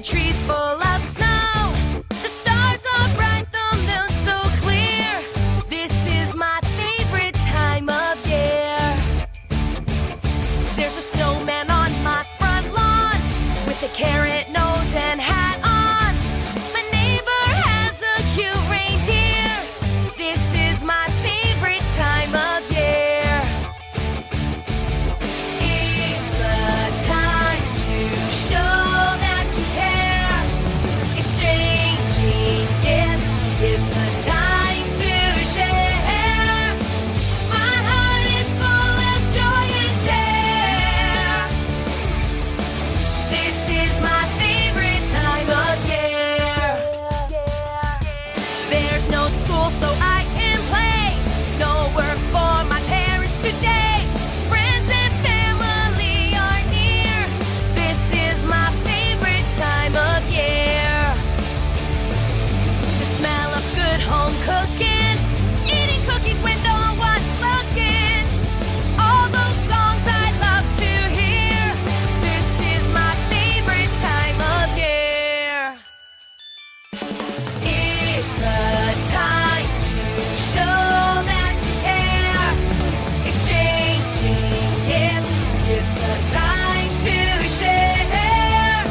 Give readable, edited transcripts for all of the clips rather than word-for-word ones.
the trees full of snow. The stars are bright, the moon's so clear. This is my favorite time of year. There's a snowman on my front lawn with a carrot nose and hat on. My neighbor has a cute reindeer. This is my favorite time of year. It's a time to show that you care. Exchanging gifts, it's a time to share. My heart is full of joy and cheer. This is my favorite time of year. There's no school, so I can play. No work for my parents today. Friends and family are near. This is my favorite time of year. The smell of good home cooking, eating cookies when no one's looking. All those songs I love to hear. This is my favorite time of year. It's a time to show that you care. Exchanging gifts, it's a time to share.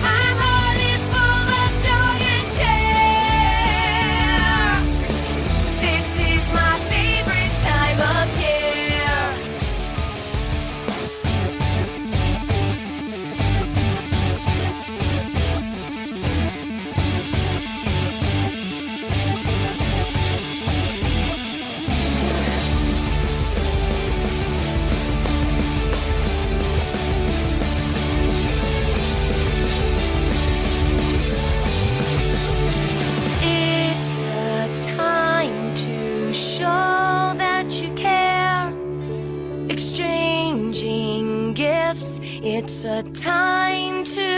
My heart is full of joy and cheer. This is my favorite time of year. It's a time to show that you care. Exchanging gifts, it's a time to